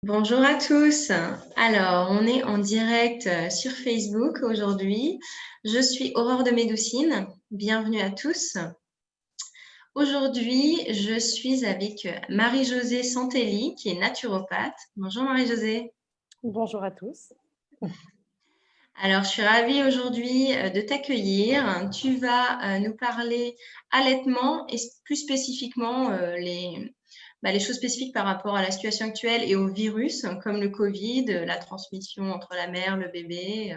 Bonjour à tous. Alors, on est en direct sur Facebook aujourd'hui. Je suis Aurore de Médoucine. Bienvenue à tous. Aujourd'hui, je suis avec Marie-Josée Santelli, qui est naturopathe. Bonjour Marie-Josée. Bonjour à tous. Alors, je suis ravie aujourd'hui de t'accueillir. Tu vas nous parler allaitement et plus spécifiquement les choses spécifiques par rapport à la situation actuelle et au virus, comme le Covid, la transmission entre la mère, le bébé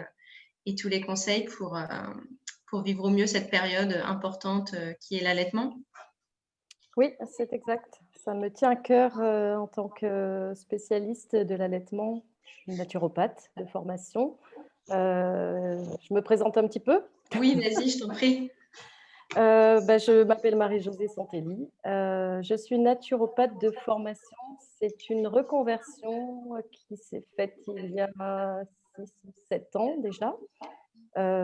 et tous les conseils pour vivre au mieux cette période importante qui est l'allaitement. Oui, c'est exact. Ça me tient à cœur en tant que spécialiste de l'allaitement. Je suis naturopathe de formation. Je me présente un petit peu. Oui, vas-y, je t'en prie. Je m'appelle Marie-Josée Santelli. Je suis naturopathe de formation. C'est une reconversion qui s'est faite il y a 6 ou 7 ans déjà.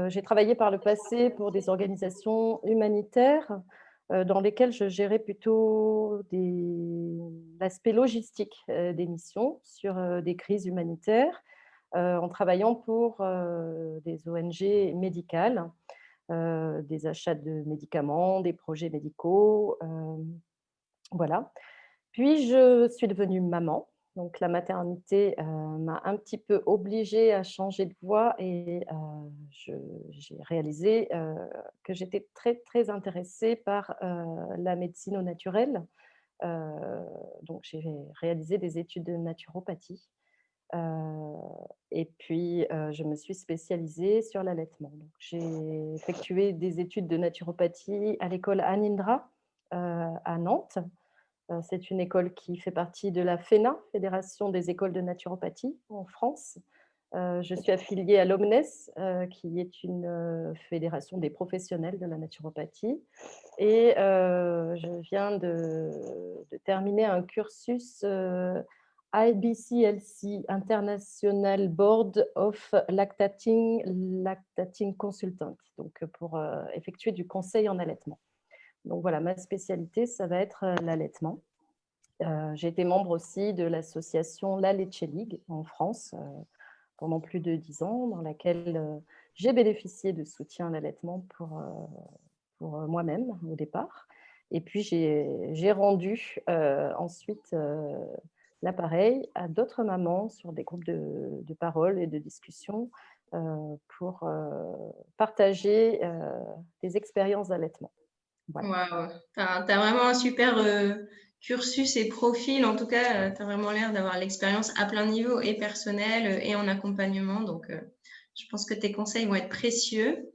J'ai travaillé par le passé pour des organisations humanitaires, dans lesquelles je gérais plutôt l'aspect logistique, des missions sur, des crises humanitaires, en travaillant pour, des ONG médicales, des achats de médicaments, des projets médicaux, voilà. Puis je suis devenue maman, donc la maternité, m'a un petit peu obligée à changer de voie et je j'ai réalisé, que j'étais très, très intéressée par, la médecine au naturel. Donc j'ai réalisé des études de naturopathie, heu et puis, je me suis spécialisée sur l'allaitement. Donc j'ai effectué des études de naturopathie à l'école Anindra, à Nantes. C'est une école qui fait partie de la FENA, Fédération des écoles de naturopathie en France. Je suis affiliée à l'OMNES, qui est une, fédération des professionnels de la naturopathie et je viens de terminer un cursus, IBCLC, International Board of Lactating Consultant, donc pour, effectuer du conseil en allaitement. Donc voilà, ma spécialité, ça va être, l'allaitement. J'ai été membre aussi de l'association La Leche League en France, pendant plus de 10 ans, dans laquelle, j'ai bénéficié de soutien à l'allaitement pour, moi-même au départ et puis j'ai rendu, ensuite, l'appareil à d'autres mamans sur des groupes de parole et de discussion, pour, partager, des expériences d'allaitement. Voilà. Waouh, t'as vraiment un super cursus et profil. En tout cas, tu as vraiment l'air d'avoir l'expérience à plein niveau et personnel et en accompagnement. Donc, je pense que tes conseils vont être précieux.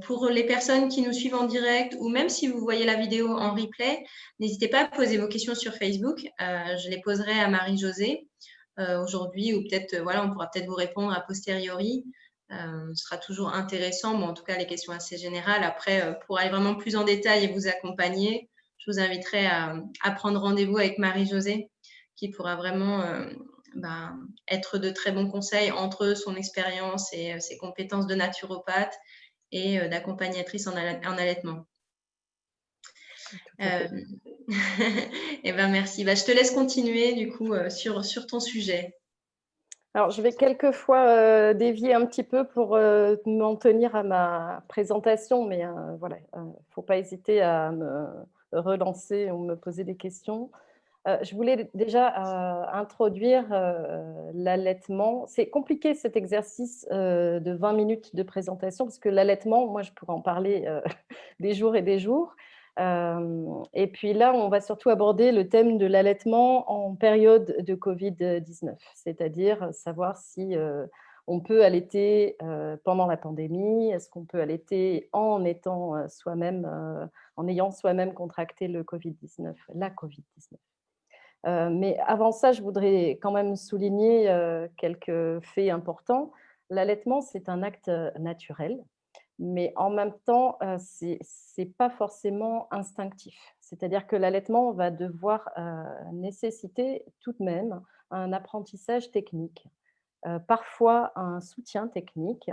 Pour les personnes qui nous suivent en direct ou même si vous voyez la vidéo en replay, n'hésitez pas à poser vos questions sur Facebook. Je les poserai à Marie-Josée aujourd'hui ou peut-être, voilà, on pourra peut-être vous répondre a posteriori. Ce sera toujours intéressant, mais en tout cas, les questions assez générales. Après, pour aller vraiment plus en détail et vous accompagner, je vous inviterai à prendre rendez-vous avec Marie-Josée, qui pourra vraiment être de très bons conseils entre son expérience et ses compétences de naturopathe et d'accompagnatrice en allaitement. Tout à Euh, fait. et ben merci. Bah, je te laisse continuer du coup sur ton sujet. Alors, je vais quelquefois, dévier un petit peu pour, m'en tenir à ma présentation, mais voilà, faut pas hésiter à me relancer ou me poser des questions. Je voulais déjà, introduire, l'allaitement. C'est compliqué cet exercice, de 20 minutes de présentation parce que l'allaitement, moi, je pourrais en parler, des jours et des jours. Et puis là, on va surtout aborder le thème de l'allaitement en période de Covid-19, c'est-à-dire savoir si, on peut allaiter, pendant la pandémie. Est-ce qu'on peut allaiter en étant, en ayant soi-même contracté le Covid-19, la Covid-19? Mais avant ça, je voudrais quand même souligner, quelques faits importants. L'allaitement, c'est un acte, naturel, mais en même temps, c'est pas forcément instinctif. C'est-à-dire que l'allaitement va devoir, nécessiter tout de même un apprentissage technique, parfois un soutien technique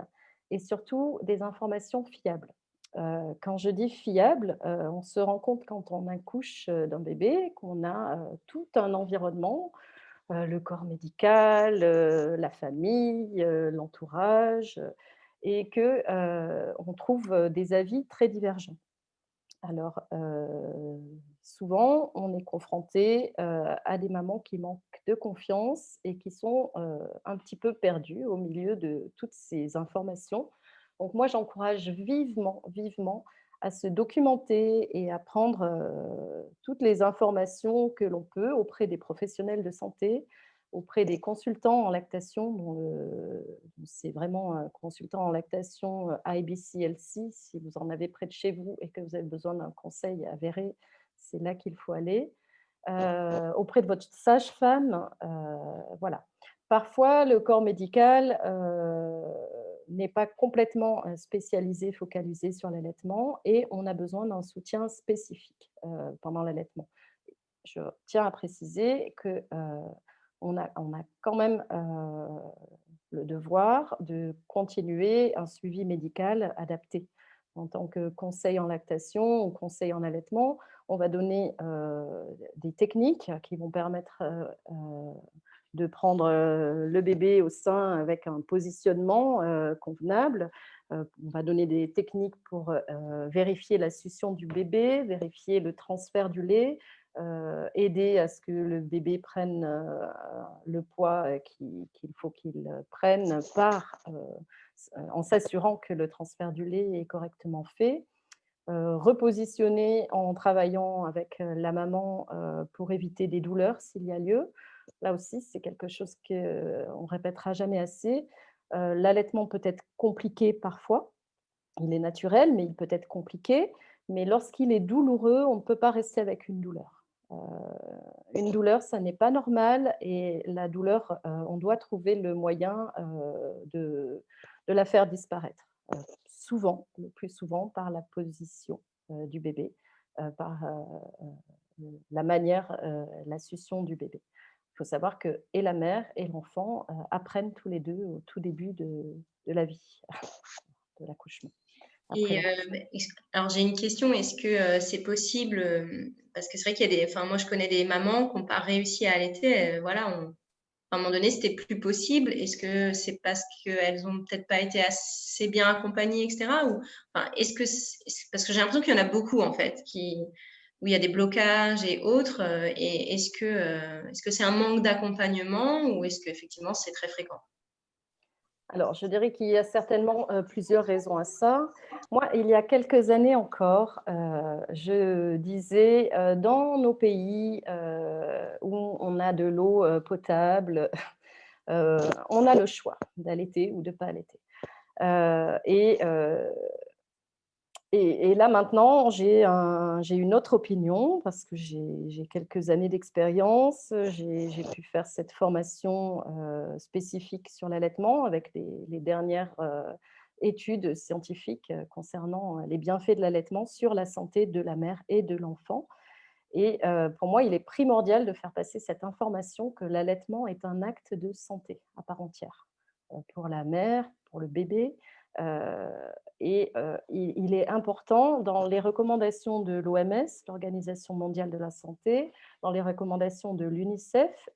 et surtout des informations fiables. Quand je dis fiable, on se rend compte quand on accouche, d'un bébé qu'on a, tout un environnement, le corps médical, la famille, l'entourage, et que, on trouve, des avis très divergents. Alors, souvent, on est confronté, à des mamans qui manquent de confiance et qui sont, un petit peu perdues au milieu de toutes ces informations. Donc moi, j'encourage vivement, vivement à se documenter et à prendre, toutes les informations que l'on peut auprès des professionnels de santé, auprès des consultants en lactation, c'est vraiment un consultant en lactation, IBCLC. Si vous en avez près de chez vous et que vous avez besoin d'un conseil avéré, c'est là qu'il faut aller. Auprès de votre sage-femme, voilà. Parfois, le corps médical, n'est pas complètement, spécialisé, focalisé sur l'allaitement, et on a besoin d'un soutien spécifique, pendant l'allaitement. Je tiens à préciser que, on a quand même, le devoir de continuer un suivi médical adapté. En tant que conseil en lactation ou conseil en allaitement, on va donner, des techniques qui vont permettre, de prendre, le bébé au sein avec un positionnement, convenable. On va donner des techniques pour, vérifier la succion du bébé, vérifier le transfert du lait, aider à ce que le bébé prenne, le poids, qu'il faut qu'il prenne en s'assurant que le transfert du lait est correctement fait. Repositionner en travaillant avec, la maman, pour éviter des douleurs s'il y a lieu. Là aussi, c'est quelque chose qu'on répétera jamais assez. L'allaitement peut être compliqué parfois. Il est naturel, mais il peut être compliqué. Mais lorsqu'il est douloureux, on ne peut pas rester avec une douleur. Une douleur, ça n'est pas normal, et la douleur, on doit trouver le moyen, de la faire disparaître. Souvent, le plus souvent par la position, du bébé, par, la manière, la succion du bébé. Il faut savoir que et la mère et l'enfant, apprennent tous les 2 au tout début de la vie, de l'accouchement, après Et l'accouchement. alors j'ai une question, est-ce que, c'est possible, parce que c'est vrai qu'il y a des enfin moi je connais des mamans qui ont pas réussi à allaiter, voilà, à un moment donné, c'était plus possible. Est-ce que c'est parce qu'elles ont peut-être pas été assez bien accompagnées et cetera? Ou enfin, est-ce que c'est parce que j'ai l'impression qu'il y en a beaucoup en fait où il y a des blocages et autres, et est-ce que c'est un manque d'accompagnement ou est-ce qu'effectivement c'est très fréquent? Alors, je dirais qu'il y a certainement, plusieurs raisons à ça. Moi, il y a quelques années encore, je disais, dans nos pays, où on a de l'eau, potable, on a le choix d'allaiter ou de pas allaiter. Et là maintenant, j'ai une autre opinion parce que j'ai quelques années d'expérience. J'ai pu faire cette formation, spécifique sur l'allaitement avec les dernières, études scientifiques, concernant, les bienfaits de l'allaitement sur la santé de la mère et de l'enfant. Et pour moi, il est primordial de faire passer cette information que l'allaitement est un acte de santé à part entière, pour la mère, pour le bébé. Heu il est important dans les recommandations de l'OMS, l'Organisation mondiale de la santé, dans les recommandations de l'UNICEF,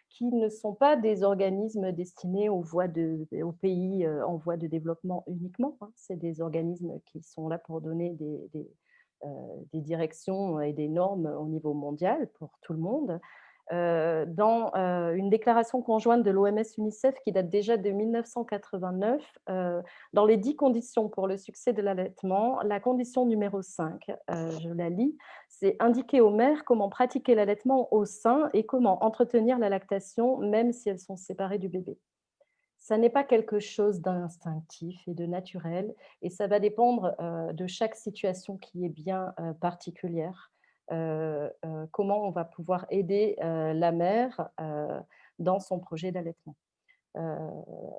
qui ne sont pas des organismes destinés aux pays, en voie de développement uniquement, hein. C'est des organismes qui sont là pour donner des directions et des normes au niveau mondial pour tout le monde. Dans, une déclaration conjointe de l'OMS-UNICEF qui date déjà de 1989, dans les 10 conditions pour le succès de l'allaitement, la condition numéro 5, je la lis, c'est indiquer aux mères comment pratiquer l'allaitement au sein et comment entretenir la lactation même si elles sont séparées du bébé. Ça n'est pas quelque chose d'instinctif et de naturel, et ça va dépendre, de chaque situation qui est bien, particulière. Comment on va pouvoir aider, la mère, dans son projet d'allaitement. Heu,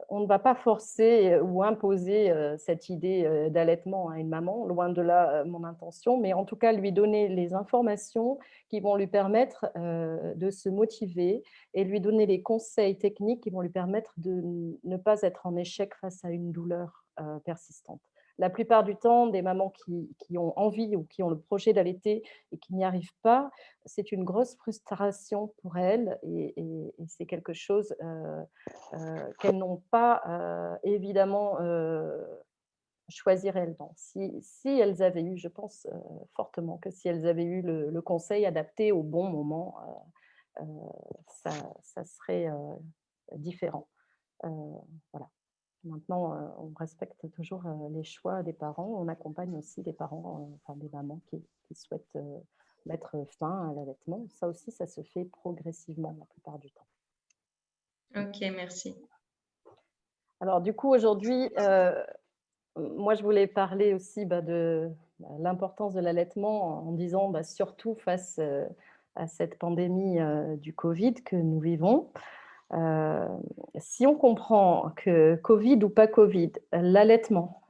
on ne va pas forcer, ou imposer, cette idée, d'allaitement à une maman, loin de là, mon intention, mais en tout cas lui donner les informations qui vont lui permettre, de se motiver, et lui donner les conseils techniques qui vont lui permettre de ne pas être en échec face à une douleur, persistante. La plupart du temps, des mamans qui ont envie ou qui ont le projet d'allaiter et qui n'y arrivent pas, c'est une grosse frustration pour elles et c'est quelque chose qu'elles n'ont pas évidemment choisi réellement. Si elles avaient eu, je pense fortement que si elles avaient eu le conseil adapté au bon moment, euh, ça, ça serait différent. Euh, voilà. Maintenant, on respecte toujours les choix des parents. On accompagne aussi des parents, enfin des mamans qui souhaitent mettre fin à l'allaitement. Ça aussi, ça se fait progressivement la plupart du temps. Ok, merci. Alors du coup, aujourd'hui, moi, je voulais parler aussi de l'importance de l'allaitement en disant surtout face à cette pandémie du Covid que nous vivons. Euh, Si on comprend que Covid ou pas Covid, l'allaitement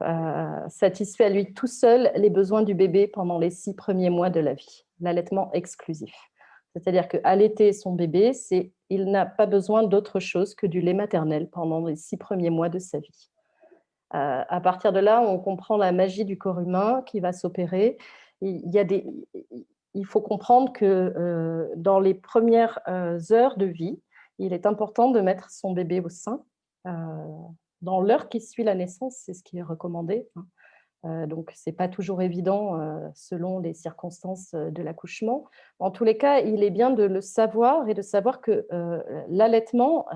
satisfait à lui tout seul les besoins du bébé pendant les 6 premiers mois de la vie, l'allaitement exclusif. C'est-à-dire qu'allaiter son bébé, il n'a pas besoin d'autre chose que du lait maternel pendant les 6 premiers mois de sa vie. À partir de là, on comprend la magie du corps humain qui va s'opérer. Il faut comprendre que dans les premières heures de vie, il est important de mettre son bébé au sein. Euh, dans l'heure qui suit la naissance, c'est ce qui est recommandé. Donc, ce n'est pas toujours évident selon les circonstances de l'accouchement. En tous les cas, il est bien de le savoir et de savoir que l'allaitement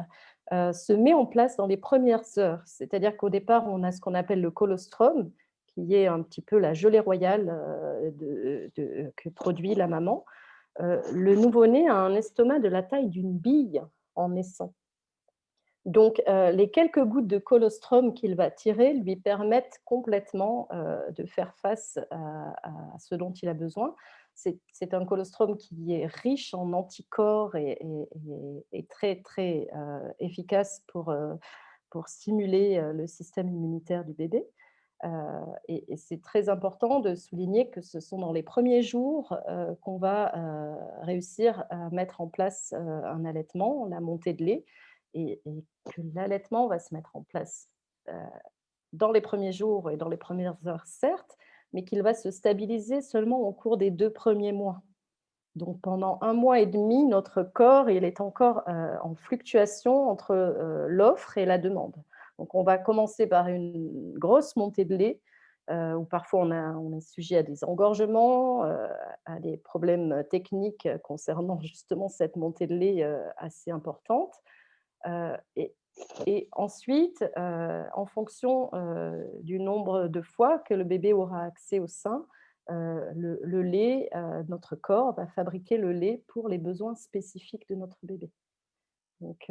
se met en place dans les premières heures. C'est-à-dire qu'au départ, on a ce qu'on appelle le colostrum, qui est un petit peu la gelée royale que produit la maman. Le nouveau-né a un estomac de la taille d'une bille en naissant. Donc, les quelques gouttes de colostrum qu'il va tirer lui permettent complètement de faire face à ce dont il a besoin. C'est un colostrum qui est riche en anticorps et très, très efficace pour stimuler le système immunitaire du bébé. Et c'est très important de souligner que ce sont dans les premiers jours qu'on va réussir à mettre en place un allaitement, la montée de lait, et que l'allaitement va se mettre en place dans les premiers jours et dans les premières heures, certes, mais qu'il va se stabiliser seulement au cours des 2 premiers mois. Donc pendant 1 mois et demi, notre corps il est encore en fluctuation entre l'offre et la demande. Donc on va commencer par une grosse montée de lait, où parfois on est sujet à des engorgements, à des problèmes techniques concernant justement cette montée de lait assez importante. Euh, et, et ensuite, en fonction du nombre de fois que le bébé aura accès au sein, le lait, notre corps va fabriquer le lait pour les besoins spécifiques de notre bébé. Donc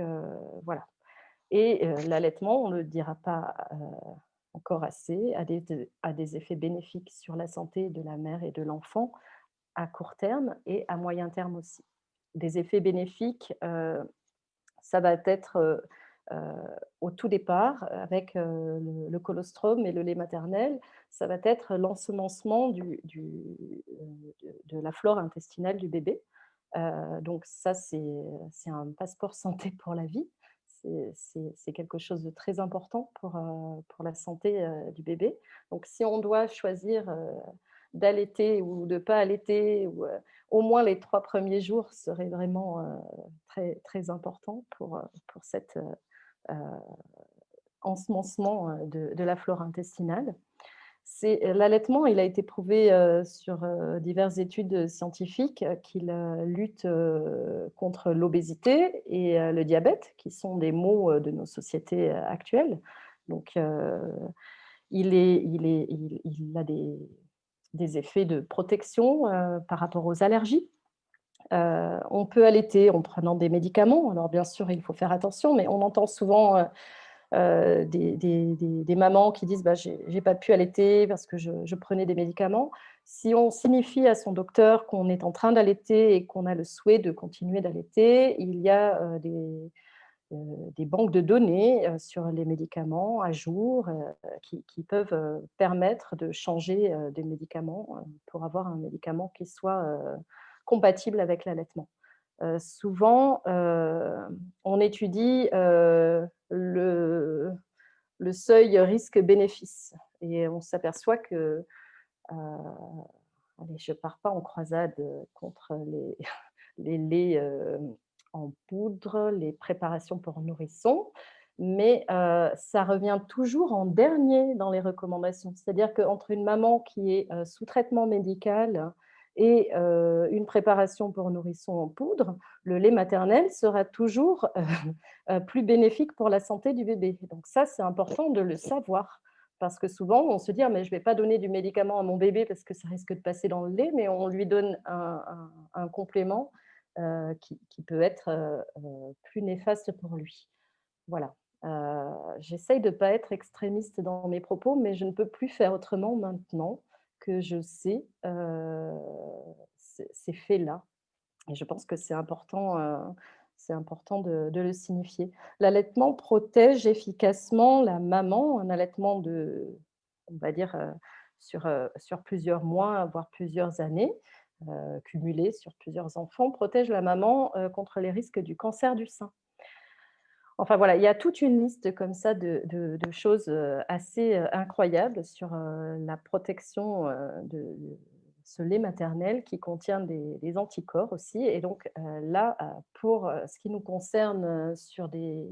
voilà. Et l'allaitement, on ne le dira pas encore assez, a des effets bénéfiques sur la santé de la mère et de l'enfant à court terme et à moyen terme aussi. Des effets bénéfiques, ça va être au tout départ, avec le colostrum et le lait maternel, ça va être l'ensemencement de la flore intestinale du bébé. Donc ça, c'est un passeport santé pour la vie. C'est quelque chose de très important pour la santé du bébé. Donc si on doit choisir d'allaiter ou de ne pas allaiter, au moins les 3 premiers jours seraient vraiment très, très importants pour cet ensemencement de la flore intestinale. L'allaitement, il a été prouvé sur diverses études scientifiques qu'il lutte contre l'obésité et le diabète, qui sont des maux de nos sociétés actuelles. Donc, il a des effets de protection par rapport aux allergies. On peut allaiter en prenant des médicaments. Alors, bien sûr, il faut faire attention, mais on entend souvent des mamans qui disent j'ai pas pu allaiter parce que je prenais des médicaments. Si on signifie à son docteur qu'on est en train d'allaiter et qu'on a le souhait de continuer d'allaiter, il y a des banques de données sur les médicaments à jour qui peuvent permettre de changer des médicaments pour avoir un médicament qui soit compatible avec l'allaitement. Souvent, on étudie le seuil risque-bénéfice. Et Et on s'aperçoit que, allez, je ne pars pas en croisade contre les, les laits en poudre, les préparations pour nourrissons, mais ça revient toujours en dernier dans les recommandations. C'est-à-dire qu'entre une maman qui est sous traitement médical et une préparation pour nourrissons en poudre, le lait maternel sera toujours plus bénéfique pour la santé du bébé. Donc ça, c'est important de le savoir. Parce que souvent, on se dit: «Ah mais je ne vais pas donner du médicament à mon bébé parce que ça risque de passer dans le lait», mais on lui donne un complément qui peut être plus néfaste pour lui. Voilà. J'essaye de ne pas être extrémiste dans mes propos, mais je ne peux plus faire autrement maintenant que je sais ces faits-là. Et je pense que c'est important de le signifier. L'allaitement protège efficacement la maman, un allaitement on va dire, sur plusieurs mois, voire plusieurs années, cumulées sur plusieurs enfants, protège la maman, contre les risques du cancer du sein. Enfin voilà, il y a toute une liste comme ça de choses, assez, incroyables sur, la protection, de ce lait maternel qui contient des anticorps aussi et donc, là, pour, ce qui nous concerne, sur des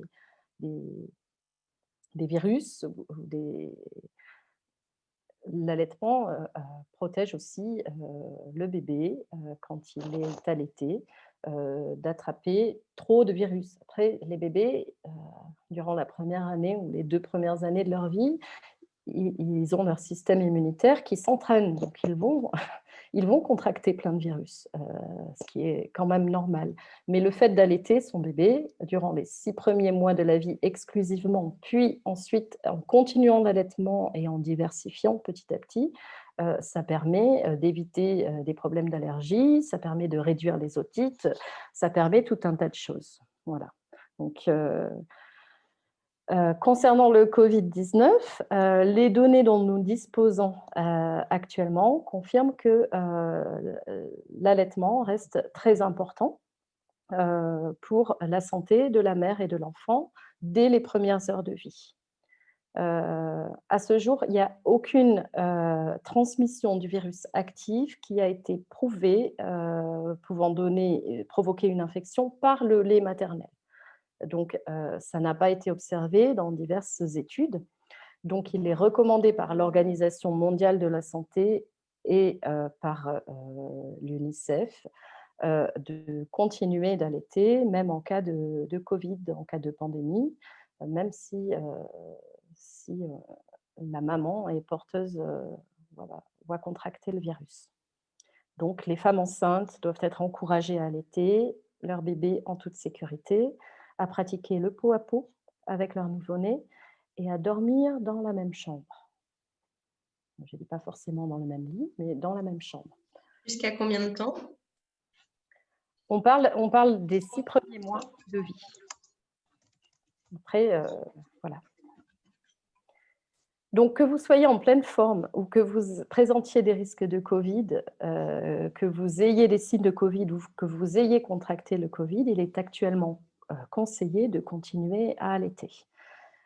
des virus ou des l'allaitement, protège aussi, le bébé, quand il est allaité, d'attraper trop de virus. Après les bébés, durant la première année ou les 2 premières années de leur vie, ils ont leur système immunitaire qui s'entraîne, donc ils vont contracter plein de virus, ce qui est quand même normal. Mais le fait d'allaiter son bébé durant les 6 premiers mois de la vie exclusivement, puis ensuite en continuant l'allaitement et en diversifiant petit à petit, ça permet, d'éviter, des problèmes d'allergie, ça permet de réduire les otites, ça permet tout un tas de choses. Voilà. Donc concernant le Covid-19, les données dont nous disposons, actuellement confirment que, l'allaitement reste très important, pour la santé de la mère et de l'enfant dès les premières heures de vie. À ce jour, il n'y a aucune, transmission du virus actif qui a été prouvée, pouvant provoquer une infection par le lait maternel. Donc, ça n'a pas été observé dans diverses études. Donc, il est recommandé par l'Organisation mondiale de la santé et par l'UNICEF de continuer d'allaiter, même en cas de Covid, en cas de pandémie, même si la maman est porteuse, voilà, va contracter le virus. Donc, les femmes enceintes doivent être encouragées à allaiter leur bébé en toute sécurité, à pratiquer le pot à pot avec leur nouveau-né et à dormir dans la même chambre. Je ne dis pas forcément dans le même lit, mais dans la même chambre. Jusqu'à combien de temps? On parle des 6 premiers mois de vie. Après, voilà. Donc, que vous soyez en pleine forme ou que vous présentiez des risques de Covid, que vous ayez des signes de Covid ou que vous ayez contracté le Covid, il est actuellement conseillé de continuer à allaiter.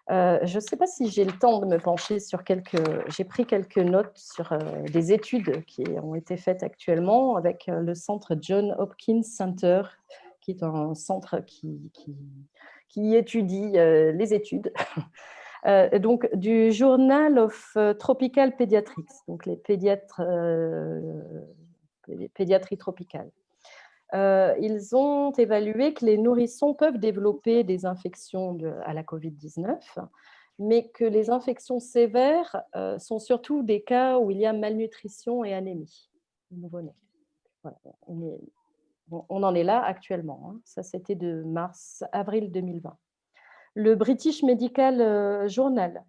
Je ne sais pas si j'ai le temps de me pencher sur j'ai pris quelques notes sur des études qui ont été faites actuellement avec le centre Johns Hopkins Center, qui est un centre qui étudie les études. Donc, du Journal of Tropical Pediatrics, donc les pédiatrie tropicale. Ils ont évalué que les nourrissons peuvent développer des infections à la Covid-19, mais que les infections sévères sont surtout des cas où il y a malnutrition et anémie au nouveau-né. Voilà, on en est là actuellement, hein. Ça, c'était de avril 2020. Le British Medical Journal.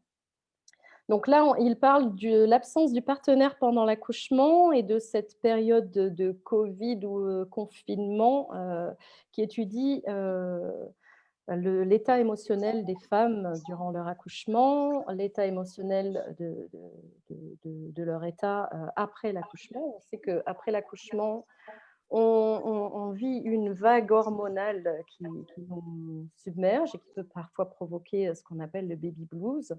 Donc là, il parle de l'absence du partenaire pendant l'accouchement et de cette période de Covid ou confinement qui étudie l'état émotionnel des femmes durant leur accouchement, l'état émotionnel de leur état après l'accouchement. On sait qu'après l'accouchement, on vit une vague hormonale qui nous submerge et qui peut parfois provoquer ce qu'on appelle le baby blues.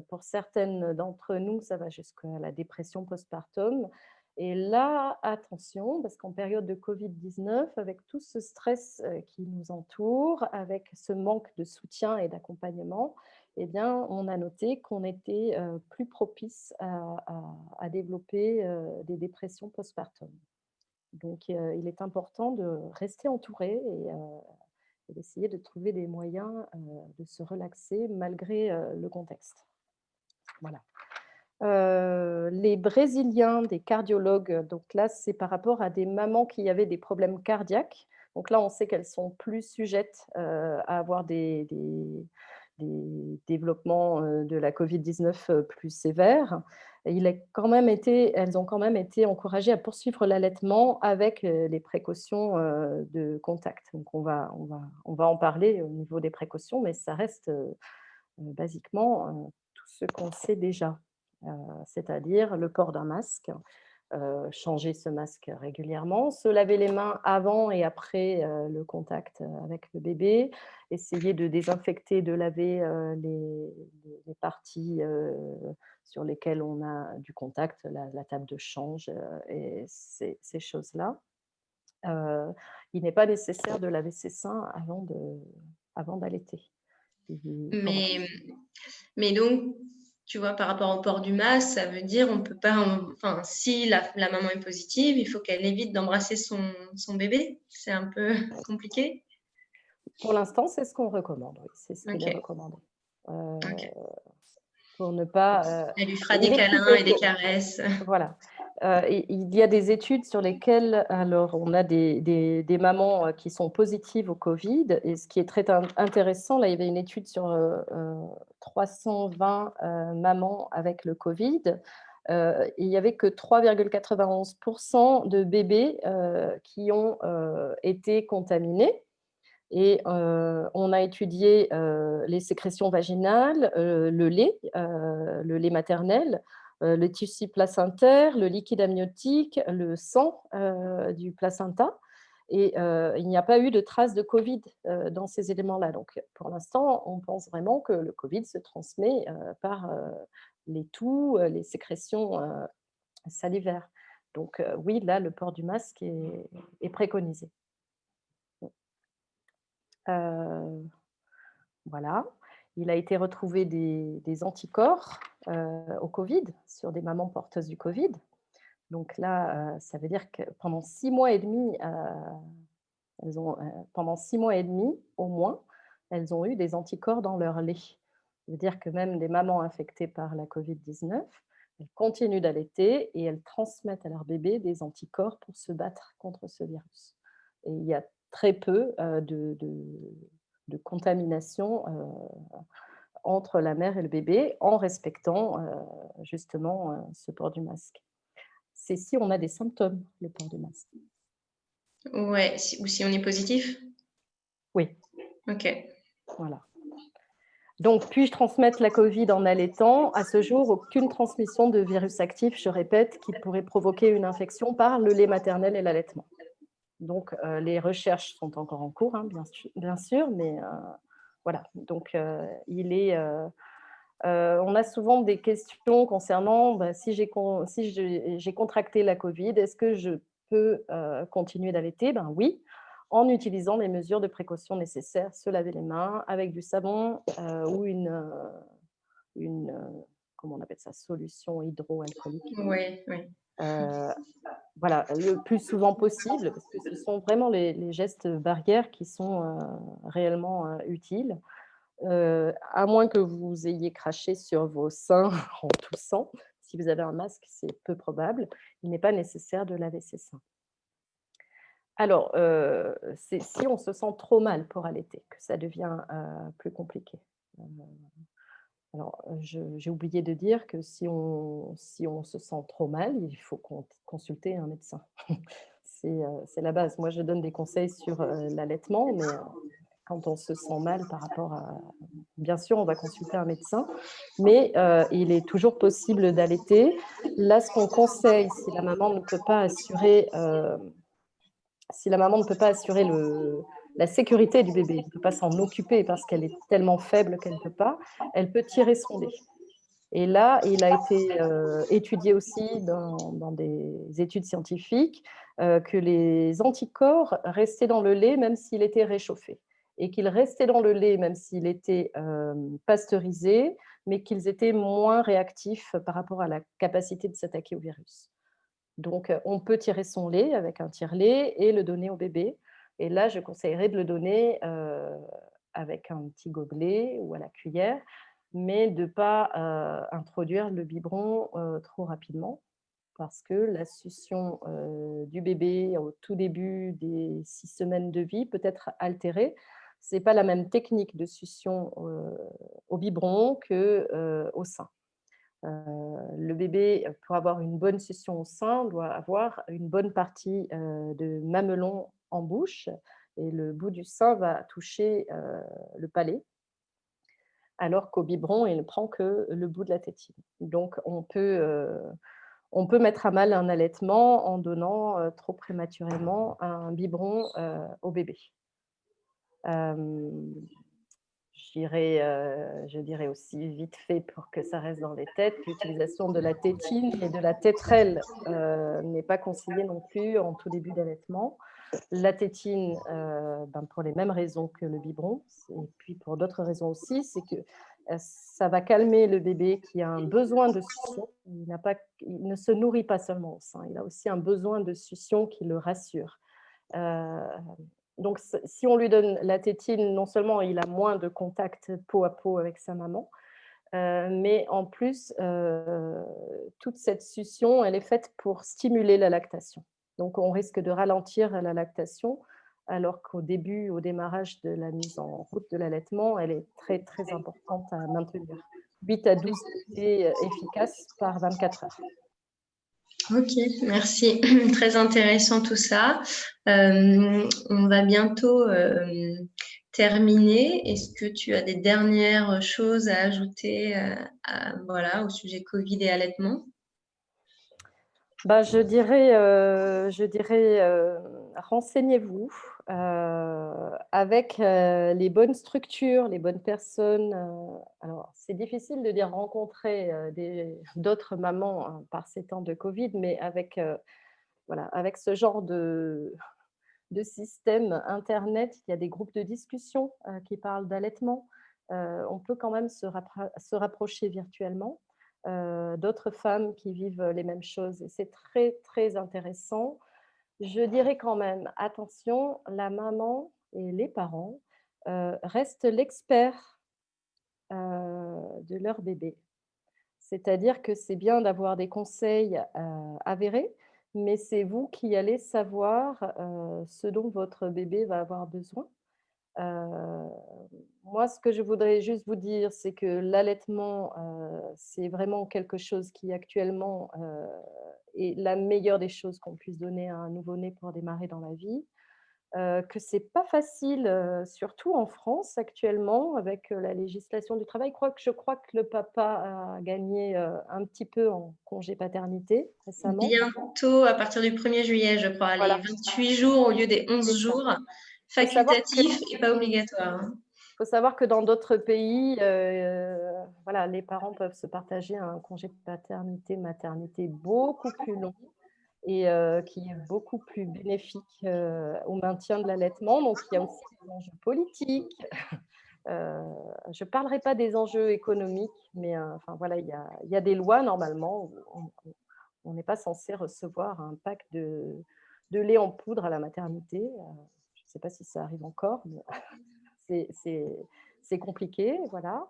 Pour certaines d'entre nous, ça va jusqu'à la dépression postpartum. Et là, attention, parce qu'en période de Covid-19, avec tout ce stress qui nous entoure, avec ce manque de soutien et d'accompagnement, eh bien, on a noté qu'on était plus propice à développer des dépressions postpartum. Donc, il est important de rester entouré et d'essayer de trouver des moyens de se relaxer malgré le contexte. Voilà. Les Brésiliens, des cardiologues, donc là, c'est par rapport à des mamans qui avaient des problèmes cardiaques. Donc là, on sait qu'elles sont plus sujettes à avoir des développements de la Covid-19 plus sévères. Et elles ont quand même été encouragées à poursuivre l'allaitement avec les précautions de contact. Donc on va en parler au niveau des précautions, mais ça reste basiquement tout ce qu'on sait déjà. C'est-à-dire le port d'un masque, changer ce masque régulièrement, se laver les mains avant et après le contact avec le bébé, essayer de désinfecter, de laver les parties sur lesquelles on a du contact, la table de change et ces choses-là. Il n'est pas nécessaire de laver ses seins avant d'allaiter. Voilà. Mais donc, tu vois, par rapport au port du masque, ça veut dire on peut pas, enfin, si la maman est positive, il faut qu'elle évite d'embrasser son bébé. C'est un peu compliqué. Pour l'instant, c'est ce qu'on recommande, oui, c'est ce qu'il est Ok, recommandé. Heu, ok. pour ne pas, Elle lui fera des il est câlins et prouvé des que caresses. voilà, et il y a des études sur lesquelles alors on a des mamans, qui sont positives au covid et ce qui est très intéressant, là, il y avait une étude sur, 320, mamans avec le covid, et il y avait que 3,91 de bébés, qui ont, été contaminés. Et on a étudié les sécrétions vaginales, le lait maternel, le tissu placentaire, le liquide amniotique, le sang du placenta. Et il n'y a pas eu de traces de Covid dans ces éléments-là. Donc, pour l'instant, on pense vraiment que le Covid se transmet par les toux, les sécrétions salivaires. Donc, oui, là, le port du masque est préconisé. Euh, Voilà. Il a été retrouvé des anticorps au Covid sur des mamans porteuses du Covid. Donc là, ça veut dire que pendant 6 mois et demi, pendant 6 mois et demi au moins, elles ont eu des anticorps dans leur lait. Ça veut dire que même des mamans infectées par la Covid-19, elles continuent d'allaiter et elles transmettent à leur bébé des anticorps pour se battre contre ce virus. Et il y a très peu de contamination entre la mère et le bébé en respectant justement ce port du masque. C'est si on a des symptômes, le port du masque. Ouais, ou si on est positif. Oui, Ok. voilà. Donc, puis-je transmettre la Covid en allaitant? À ce jour, aucune transmission de virus actif, je répète, qui pourrait provoquer une infection par le lait maternel et l'allaitement. Donc, les recherches sont encore en cours, hein, bien sûr, mais voilà. Donc, on a souvent des questions concernant si j'ai contracté la Covid, est-ce que je peux continuer d'allaiter? Ben oui, en utilisant les mesures de précaution nécessaires, se laver les mains avec du savon ou une comment on appelle ça, solution hydroalcoolique. Ouais, ouais. Voilà, le plus souvent possible, parce que ce sont vraiment les gestes barrières qui sont réellement utiles. À moins que vous ayez craché sur vos seins en toussant. Si vous avez un masque, c'est peu probable. Il n'est pas nécessaire de laver ses seins. Alors, c'est si on se sent trop mal pour allaiter que ça devient plus compliqué. Heu, alors, j'ai oublié de dire que si on se sent trop mal, il faut consulter un médecin. C'est la base. Moi, je donne des conseils sur l'allaitement, mais quand on se sent mal par rapport à bien sûr, on va consulter un médecin, mais il est toujours possible d'allaiter. Là, ce qu'on conseille, si la maman ne peut pas assurer la sécurité du bébé, elle ne peut pas s'en occuper parce qu'elle est tellement faible qu'elle ne peut pas, elle peut tirer son lait. Et là, il a été étudié aussi dans des études scientifiques que les anticorps restaient dans le lait même s'il était réchauffé et qu'ils restaient dans le lait même s'il était pasteurisé, mais qu'ils étaient moins réactifs par rapport à la capacité de s'attaquer au virus. Donc, on peut tirer son lait avec un tire-lait et le donner au bébé. Et là, je conseillerais de le donner avec un petit gobelet ou à la cuillère, mais de ne pas introduire le biberon trop rapidement parce que la succion du bébé au tout début des 6 semaines de vie peut être altérée. Ce n'est pas la même technique de succion au biberon qu'au sein. Le bébé, pour avoir une bonne succion au sein, doit avoir une bonne partie de mamelon en bouche et le bout du sein va toucher le palais, alors qu'au biberon, il ne prend que le bout de la tétine. Donc, on peut mettre à mal un allaitement en donnant trop prématurément un biberon au bébé. Je dirais aussi vite fait pour que ça reste dans les têtes, l'utilisation de la tétine et de la tétrelle n'est pas conseillée non plus en tout début d'allaitement. La tétine, pour les mêmes raisons que le biberon, et puis pour d'autres raisons aussi, c'est que ça va calmer le bébé qui a un besoin de succion. Il ne se nourrit pas seulement au sein, il a aussi un besoin de succion qui le rassure. Donc, si on lui donne la tétine, non seulement il a moins de contact peau à peau avec sa maman, mais en plus, toute cette succion, elle est faite pour stimuler la lactation. Donc, on risque de ralentir la lactation, alors qu'au début, au démarrage de la mise en route de l'allaitement, elle est très, très importante à maintenir. 8 à 12 tétées efficaces par 24 heures. Ok, merci. Très intéressant tout ça. On va bientôt terminer. Est-ce que tu as des dernières choses à ajouter voilà, au sujet Covid et allaitement? Je dirais renseignez-vous avec les bonnes structures, les bonnes personnes. Alors, c'est difficile de dire rencontrer d'autres mamans hein, par ces temps de Covid, mais voilà, avec ce genre de système Internet, il y a des groupes de discussion qui parlent d'allaitement. On peut quand même se rapprocher virtuellement d'autres femmes qui vivent les mêmes choses. Et c'est très, très intéressant. Je dirais quand même, attention, la maman et les parents restent l'expert de leur bébé. C'est-à-dire que c'est bien d'avoir des conseils avérés, mais c'est vous qui allez savoir ce dont votre bébé va avoir besoin. Heu, Moi, ce que je voudrais juste vous dire, c'est que l'allaitement, c'est vraiment quelque chose qui actuellement, est la meilleure des choses qu'on puisse donner à un nouveau-né pour démarrer dans la vie. Que c'est pas facile, surtout en France actuellement avec, la législation du travail. Je crois que le papa a gagné, un petit peu en congé paternité récemment. Bientôt, à partir du 1er juillet, je crois, les Voilà, 28 jours au lieu des c'est 11 ça. jours, Faut savoir que facultatif et pas mmh. obligatoire. Hein. Faut savoir que dans d'autres pays, voilà, les parents peuvent se partager un congé de paternité, maternité beaucoup plus long et qui est beaucoup plus bénéfique, au maintien de l'allaitement. Donc il y a aussi des enjeux politiques. Heu, je ne parlerai pas des enjeux économiques, mais enfin voilà, il y a des lois normalement où on n'est pas censé recevoir un pack de lait en poudre à la maternité. Je ne sais pas si ça arrive encore, mais c'est c'est c'est compliqué, voilà.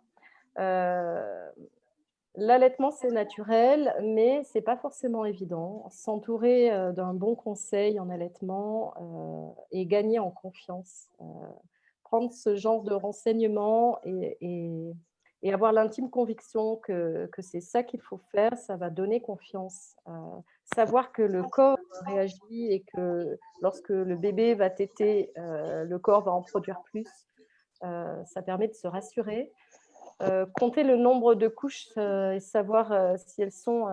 Heu, L'allaitement, c'est naturel, mais c'est pas forcément évident. S'entourer, d'un bon conseil en allaitement, et gagner en confiance, prendre ce genre de renseignements et avoir l'intime conviction que c'est ça qu'il faut faire, ça va donner confiance. Savoir que le corps réagit et que lorsque le bébé va téter, le corps va en produire plus, ça permet de se rassurer. Compter le nombre de couches, et savoir, si elles sont,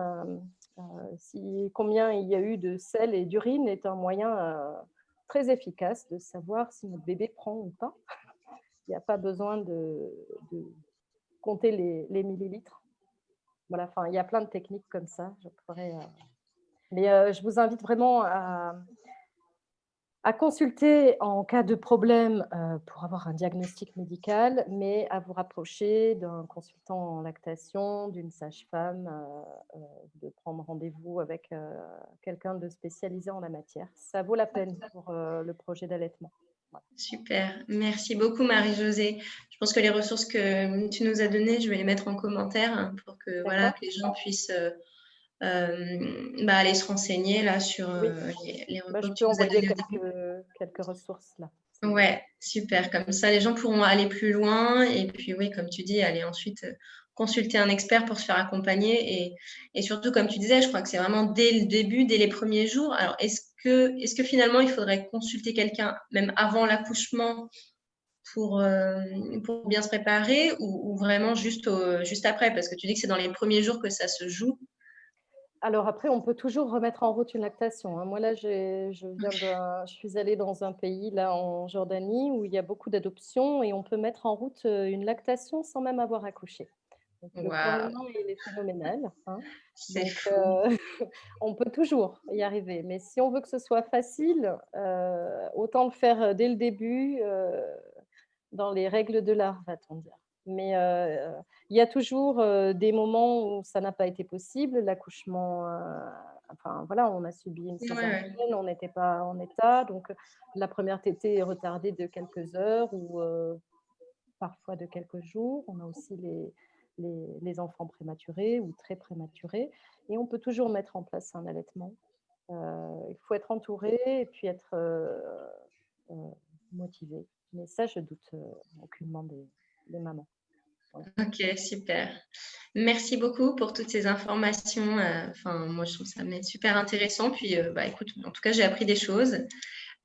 combien il y a eu de sel et d'urine est un moyen, très efficace de savoir si notre bébé prend ou pas. Il n'y a pas besoin de compter les millilitres. Voilà, enfin, il y a plein de techniques comme ça. Je pourrais, mais je vous invite vraiment à consulter en cas de problème, pour avoir un diagnostic médical, mais à vous rapprocher d'un consultant en lactation, d'une sage-femme, de prendre rendez-vous avec, quelqu'un de spécialisé en la matière. Ça vaut la peine pour, le projet d'allaitement. Voilà. Super. Merci beaucoup, Marie-Josée. Je pense que les ressources que tu nous as données, je vais les mettre en commentaire hein, pour que, voilà, D'accord? que les gens puissent aller se renseigner là, sur Oui. les Bah, je recours que peux tu nous as envoyer donnés au début. quelques ressources là. Ouais, super. Comme ça, les gens pourront aller plus loin et puis oui, comme tu dis, aller ensuite consulter un expert pour se faire accompagner et surtout, comme tu disais, je crois que c'est vraiment dès le début, dès les premiers jours. Alors, est-ce que finalement, il faudrait consulter quelqu'un même avant l'accouchement pour bien se préparer ou vraiment juste après? Parce que tu dis que c'est dans les premiers jours que ça se joue. Alors après, on peut toujours remettre en route une lactation, hein. Moi là, je suis allée dans un pays là en Jordanie où il y a beaucoup d'adoptions et on peut mettre en route, une lactation sans même avoir accouché. Donc le corps Waouh, humain, il est phénoménal, hein. c'est Donc fou. on peut toujours y arriver. Mais si on veut que ce soit facile, autant le faire, dès le début, dans les règles de l'art, va-t-on dire. Mais il y a toujours, des moments où ça n'a pas été possible. L'accouchement, enfin voilà, on a subi une Ouais, césarienne, ouais. on n'était pas en état, donc la première tétée est retardée de quelques heures ou parfois de quelques jours. On a aussi les enfants prématurés ou très prématurés et on peut toujours mettre en place un allaitement. Il faut être entouré et puis être, heu, motivé. Mais ça, je doute, aucunement des mamans. Voilà. Ok, super. Merci beaucoup pour toutes ces informations. Enfin, moi, je trouve ça super intéressant. Puis, écoute, en tout cas, j'ai appris des choses.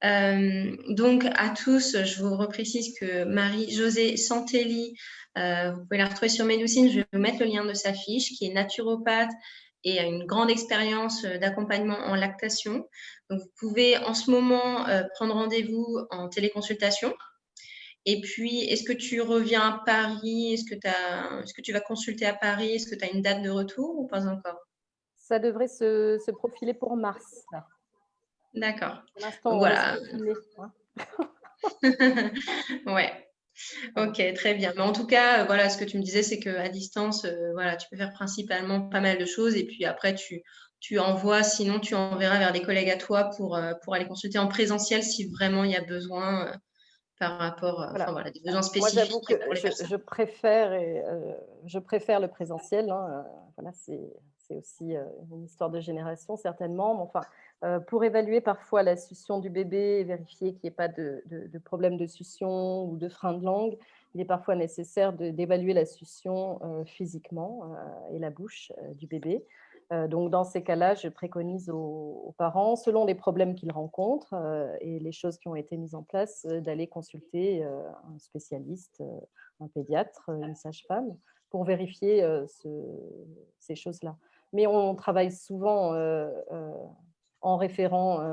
Donc, à tous, je vous reprécise que Marie-Josée Santelli, vous pouvez la retrouver sur Médoucine. Je vais vous mettre le lien de sa fiche, qui est naturopathe et a une grande expérience d'accompagnement en lactation. Donc, vous pouvez en ce moment prendre rendez-vous en téléconsultation. Et puis, est-ce que tu reviens à Paris? Est-ce que tu vas consulter à Paris? Est-ce que tu as une date de retour ou pas encore? Ça devrait se profiler pour mars, là. D'accord. Pour l'instant, Donc on reste voilà. confinés, hein. Ouais. Voilà. Ok, très bien. Mais en tout cas, voilà, ce que tu me disais, c'est qu'à distance, voilà, tu peux faire principalement pas mal de choses. Et puis après, tu envoies, sinon tu enverras vers des collègues à toi pour aller consulter en présentiel si vraiment il y a besoin par rapport, enfin Voilà. voilà, des besoins Moi, j'avoue spécifiques que pour les personnes. je préfère le présentiel, hein, voilà, c'est aussi, une histoire de génération certainement, mais enfin, pour évaluer parfois la succion du bébé et vérifier qu'il n'y ait pas de problème de succion ou de frein de langue, il est parfois nécessaire d'évaluer la succion, physiquement, et la bouche, du bébé. Donc dans ces cas-là, je préconise aux parents, selon les problèmes qu'ils rencontrent, et les choses qui ont été mises en place, d'aller consulter, un spécialiste, un pédiatre, une sage-femme pour vérifier, ces choses-là. Mais on travaille souvent, en référant,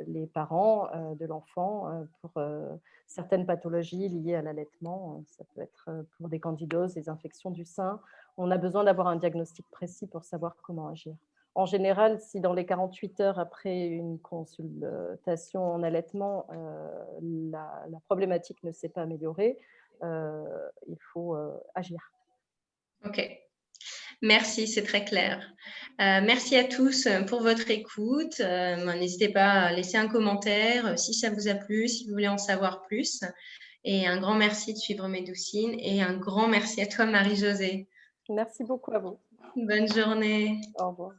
les parents, de l'enfant, pour, certaines pathologies liées à l'allaitement. Ça peut être, pour des candidoses, des infections du sein. On a besoin d'avoir un diagnostic précis pour savoir comment agir. En général, si dans les 48 heures après une consultation en allaitement, la problématique ne s'est pas améliorée, il faut, agir. Ok. Merci, c'est très clair. Merci à tous pour votre écoute. N'hésitez pas à laisser un commentaire si ça vous a plu, si vous voulez en savoir plus. Et un grand merci de suivre Médoucine et un grand merci à toi, Marie-Josée. Merci beaucoup à vous. Bonne journée. Au revoir.